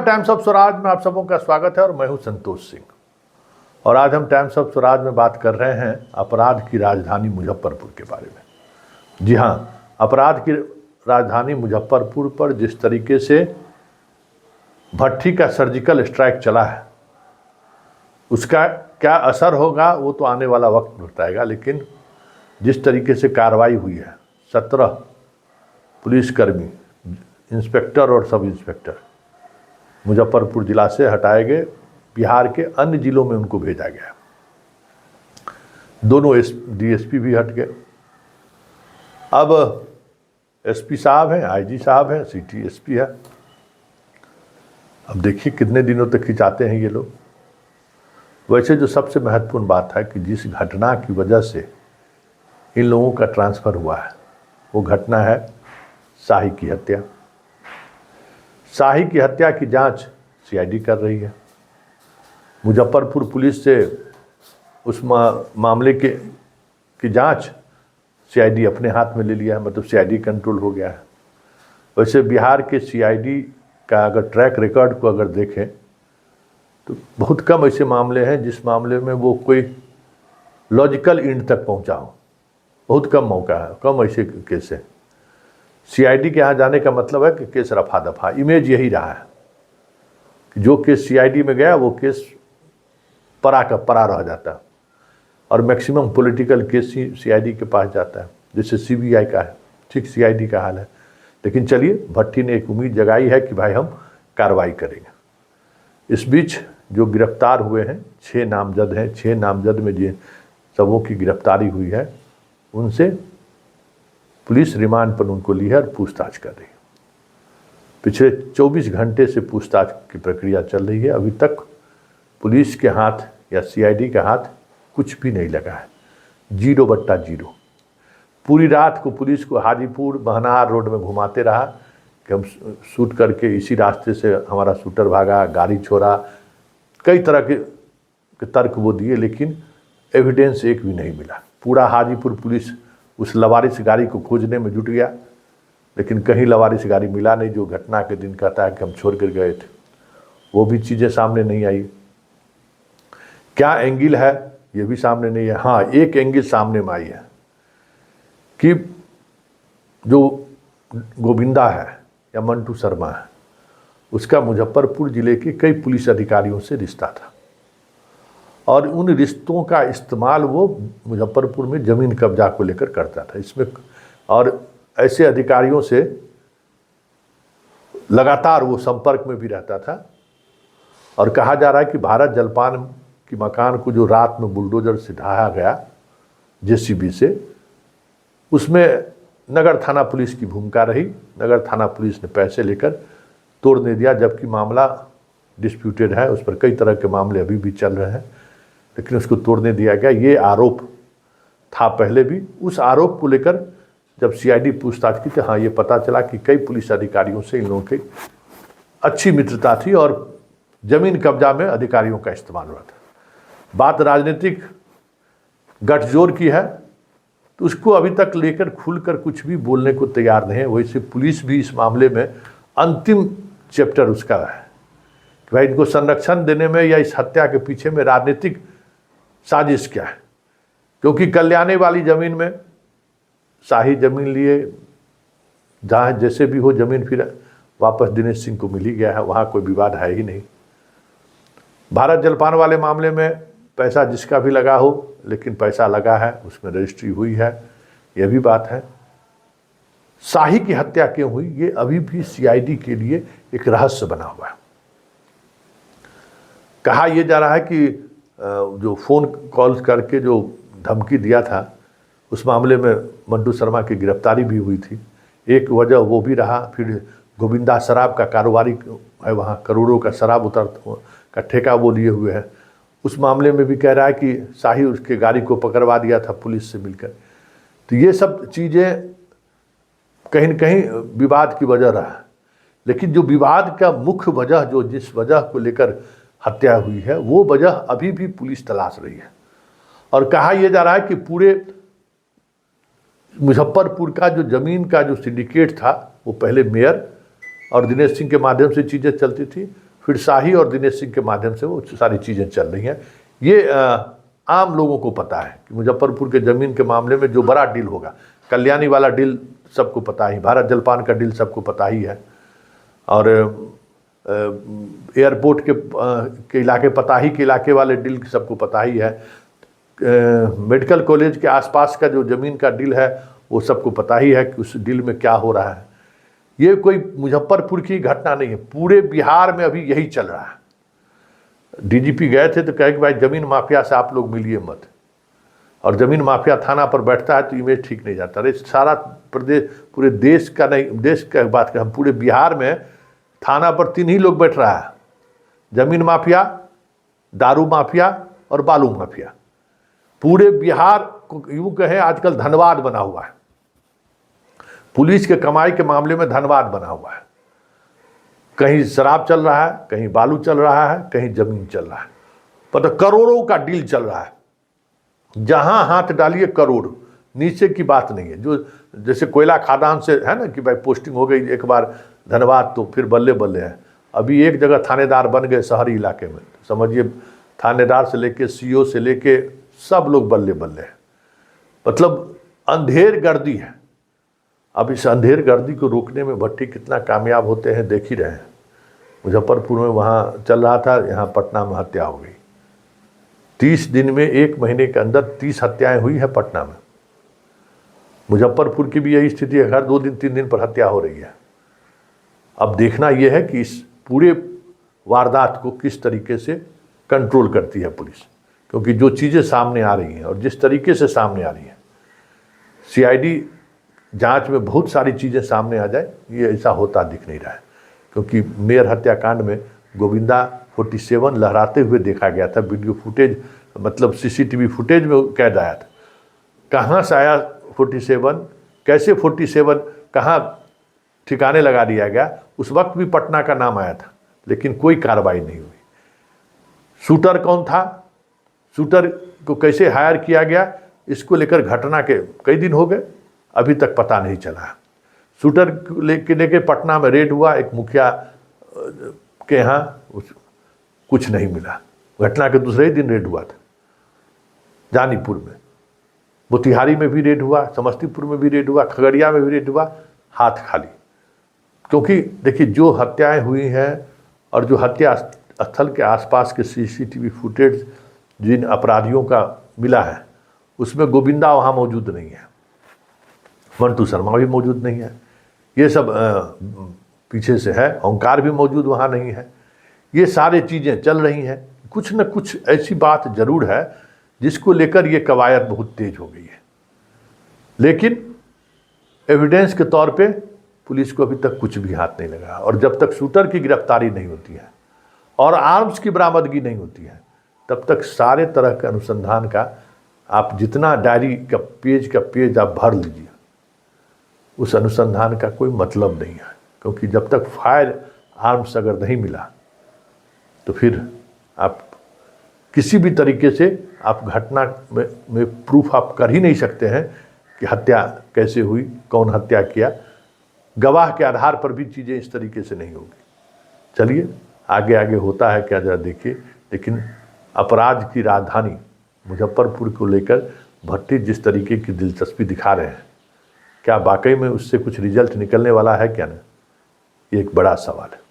Times of Swaraj में आप सबों का स्वागत है और मैं हूं संतोष सिंह। और आज हम टाइम्स ऑफ स्वराज में बात कर रहे हैं अपराध की राजधानी मुजफ्फरपुर के बारे में। जी हां, अपराध की राजधानी मुजफ्फरपुर पर जिस तरीके से भट्टी का सर्जिकल स्ट्राइक चला है, उसका क्या असर होगा वो तो आने वाला वक्त बताएगा। लेकिन जिस तरीके से कार्रवाई हुई है, 17 पुलिसकर्मी, इंस्पेक्टर और सब इंस्पेक्टर मुजफ्फरपुर जिला से हटाए गए, बिहार के अन्य जिलों में उनको भेजा गया। दोनों डीएसपी भी हट गए। अब एसपी साहब हैं, आईजी साहब हैं, सिटी एसपी है। अब देखिए कितने दिनों तक खिंचाते हैं ये लोग। वैसे जो सबसे महत्वपूर्ण बात है कि जिस घटना की वजह से इन लोगों का ट्रांसफ़र हुआ है, वो घटना है शाही की हत्या। शाही की हत्या की जांच सीआईडी कर रही है। मुजफ्फरपुर पुलिस से उस मामले की जांच सीआईडी अपने हाथ में ले लिया है, मतलब सीआईडी कंट्रोल हो गया है। वैसे बिहार के सीआईडी का अगर ट्रैक रिकॉर्ड को अगर देखें तो बहुत कम ऐसे मामले हैं जिस मामले में वो कोई लॉजिकल एंड तक पहुंचा हो। बहुत कम मौका है, कम ऐसे केस है। सीआईडी के यहाँ जाने का मतलब है कि केस रफा दफा। इमेज यही रहा है कि जो केस सीआईडी में गया वो केस परा का परा रह जाता है और मैक्सिमम पॉलिटिकल केस ही सीआईडी के पास जाता है, जैसे सीबीआई का है। ठीक सीआईडी का हाल है। लेकिन चलिए, भट्टी ने एक उम्मीद जगाई है कि भाई हम कार्रवाई करेंगे। इस बीच जो गिरफ्तार हुए हैं 6 नामजद हैं। 6 नामजद में जिन सबों की गिरफ्तारी हुई है उनसे पुलिस रिमांड पर उनको ली है और पूछताछ कर रही है। पिछले 24 घंटे से पूछताछ की प्रक्रिया चल रही है। अभी तक पुलिस के हाथ या सीआईडी के हाथ कुछ भी नहीं लगा है। 0/0। पूरी रात को पुलिस को हाजीपुर बहनार रोड में घुमाते रहा कि हम शूट करके इसी रास्ते से हमारा शूटर भागा, गाड़ी छोड़ा, कई तरह के तर्क वो दिए, लेकिन एविडेंस एक भी नहीं मिला। पूरा हाजीपुर पुलिस उस लवारिस गाड़ी को खोजने में जुट गया, लेकिन कहीं लवारिस गाड़ी मिला नहीं। जो घटना के दिन कहता है कि हम छोड़ कर गए थे, वो भी चीज़ें सामने नहीं आई। क्या एंगल है ये भी सामने नहीं है। हाँ, एक एंगल सामने में आई है कि जो गोविंदा है या मंटू शर्मा है, उसका मुजफ्फरपुर जिले के कई पुलिस अधिकारियों से रिश्ता था और उन रिश्तों का इस्तेमाल वो मुजफ्फरपुर में ज़मीन कब्जा को लेकर करता था। इसमें और ऐसे अधिकारियों से लगातार वो संपर्क में भी रहता था। और कहा जा रहा है कि भारत जलपान की मकान को जो रात में बुलडोजर से ढहाया गया जेसीबी से, उसमें नगर थाना पुलिस की भूमिका रही। नगर थाना पुलिस ने पैसे लेकर तोड़ने दिया, जबकि मामला डिस्प्यूटेड है। उस पर कई तरह के मामले अभी भी चल रहे हैं, लेकिन उसको तोड़ने दिया गया। ये आरोप था पहले भी। उस आरोप को लेकर जब सीआईडी पूछताछ की तो हाँ, ये पता चला कि कई पुलिस अधिकारियों से इन लोगों की अच्छी मित्रता थी और ज़मीन कब्जा में अधिकारियों का इस्तेमाल हुआ था। बात राजनीतिक गठजोड़ की है तो उसको अभी तक लेकर खुलकर कुछ भी बोलने को तैयार नहीं है। वैसे पुलिस भी इस मामले में अंतिम चैप्टर उसका है कि भाई इनको संरक्षण देने में या इस हत्या के पीछे में राजनीतिक साजिश क्या है। क्योंकि कल्याणी वाली ज़मीन में शाही ज़मीन लिए, जहाँ जैसे भी हो ज़मीन फिर वापस दिनेश सिंह को मिल ही गया है, वहाँ कोई विवाद है ही नहीं। भारत जलपान वाले मामले में पैसा जिसका भी लगा हो, लेकिन पैसा लगा है, उसमें रजिस्ट्री हुई है, यह भी बात है। शाही की हत्या क्यों हुई, ये अभी भी सीआईडी के लिए एक रहस्य बना हुआ है। कहा यह जा रहा है कि जो फ़ोन कॉल करके जो धमकी दिया था, उस मामले में मंटू शर्मा की गिरफ्तारी भी हुई थी। एक वजह वो भी रहा। फिर गोविंदा शराब का कारोबारी है, वहाँ करोड़ों का शराब का ठेका वो लिए हुए हैं। उस मामले में भी कह रहा है कि शाही उसके गाड़ी को पकड़वा दिया था पुलिस से मिलकर। तो ये सब चीज़ें कहीं न कहीं विवाद की वजह रहा। लेकिन जो विवाद का मुख्य वजह, जो जिस वजह को लेकर हत्या हुई है, वो वजह अभी भी पुलिस तलाश रही है। और कहा यह जा रहा है कि पूरे मुजफ्फरपुर का जो ज़मीन का जो सिंडिकेट था, वो पहले मेयर और दिनेश सिंह के माध्यम से चीज़ें चलती थी। फिर शाही और दिनेश सिंह के माध्यम से वो सारी चीज़ें चल रही हैं। ये आम लोगों को पता है कि मुजफ्फरपुर के ज़मीन के मामले में जो बड़ा डील होगा, कल्याणी वाला डील सबको पता ही, भारत जलपान का डील सबको पता ही है, और एयरपोर्ट के इलाके, पताही के इलाके वाले डील सबको पता ही है, मेडिकल कॉलेज के आसपास का जो ज़मीन का डील है वो सबको पता ही है कि उस डील में क्या हो रहा है। ये कोई मुजफ्फरपुर की घटना नहीं है, पूरे बिहार में अभी यही चल रहा है। डीजीपी गए थे तो कहे कि भाई ज़मीन माफिया से आप लोग मिलिए मत, और ज़मीन माफिया थाना पर बैठता है तो इमेज ठीक नहीं जाता। अरे सारा प्रदेश, पूरे देश का नहीं, देश का बात कर, हम पूरे बिहार में थाना पर 3 ही लोग बैठ रहा है, ज़मीन माफिया, दारू माफिया और बालू माफिया। पूरे बिहार को यूँ कहें आजकल धनबाद बना हुआ है, पुलिस के कमाई के मामले में धनबाद बना हुआ है। कहीं शराब चल रहा है, कहीं बालू चल रहा है, कहीं ज़मीन चल रहा है, पता करोड़ों का डील चल रहा है। जहां हाथ डालिए करोड़, नीचे की बात नहीं है। जो जैसे कोयला खादान से है ना कि भाई पोस्टिंग हो गई एक बार धनबाद तो फिर बल्ले बल्ले है। अभी एक जगह थानेदार बन गए शहरी इलाके में, समझिए थानेदार से लेके सीओ से लेके सब लोग बल्ले बल्ले हैं। मतलब अंधेर गर्दी है। अब इस अंधेर गर्दी को रोकने में भट्टी कितना कामयाब होते हैं देख ही रहे हैं। मुजफ्फरपुर में वहाँ चल रहा था, यहाँ पटना में हत्या हो गई। 30 दिन में, 1 महीने के अंदर 30 हत्याएं हुई है पटना में। मुजफ्फरपुर की भी यही स्थिति है, हर 2 दिन 3 दिन पर हत्या हो रही है। अब देखना यह है कि इस पूरे वारदात को किस तरीके से कंट्रोल करती है पुलिस, क्योंकि जो चीज़ें सामने आ रही हैं और जिस तरीके से सामने आ रही हैं, सीआईडी जांच में बहुत सारी चीज़ें सामने आ जाए, ये ऐसा होता दिख नहीं रहा है। क्योंकि मेयर हत्याकांड में गोविंदा 47 लहराते हुए देखा गया था, वीडियो फुटेज, मतलब सीसीटीवी फुटेज में कैद आया था। कहाँ से आया 47, कैसे 47 कहाँ ठिकाने लगा दिया गया, उस वक्त भी पटना का नाम आया था, लेकिन कोई कार्रवाई नहीं हुई। शूटर कौन था, शूटर को कैसे हायर किया गया, इसको लेकर घटना के कई दिन हो गए, अभी तक पता नहीं चला। शूटर लेके पटना में रेड हुआ, एक मुखिया के यहाँ कुछ नहीं मिला। घटना के दूसरे ही दिन रेड हुआ था जानीपुर में, मोतिहारी में भी रेड हुआ, समस्तीपुर में भी रेड हुआ, खगड़िया में भी रेड हुआ, हाथ खाली। क्योंकि देखिए जो हत्याएं हुई हैं और जो हत्या स्थल के आसपास के सीसीटीवी फुटेज जिन अपराधियों का मिला है, उसमें गोविंदा वहाँ मौजूद नहीं है, मंटू शर्मा भी मौजूद नहीं है, ये सब पीछे से है, ओंकार भी मौजूद वहाँ नहीं है। ये सारी चीज़ें चल रही हैं। कुछ न कुछ ऐसी बात जरूर है जिसको लेकर ये कवायद बहुत तेज हो गई है, लेकिन एविडेंस के तौर पे पुलिस को अभी तक कुछ भी हाथ नहीं लगा। और जब तक शूटर की गिरफ्तारी नहीं होती है और आर्म्स की बरामदगी नहीं होती है, तब तक सारे तरह के अनुसंधान का आप जितना डायरी का पेज आप भर लीजिए, उस अनुसंधान का कोई मतलब नहीं है। क्योंकि जब तक फायर आर्म्स अगर नहीं मिला तो फिर आप किसी भी तरीके से आप घटना में प्रूफ आप कर ही नहीं सकते हैं कि हत्या कैसे हुई, कौन हत्या किया। गवाह के आधार पर भी चीज़ें इस तरीके से नहीं होगी। चलिए आगे आगे होता है क्या जरा देखिए। लेकिन अपराध की राजधानी मुजफ्फरपुर को लेकर भट्टी जिस तरीके की दिलचस्पी दिखा रहे हैं, क्या वाकई में उससे कुछ रिजल्ट निकलने वाला है क्या ना, ये एक बड़ा सवाल है।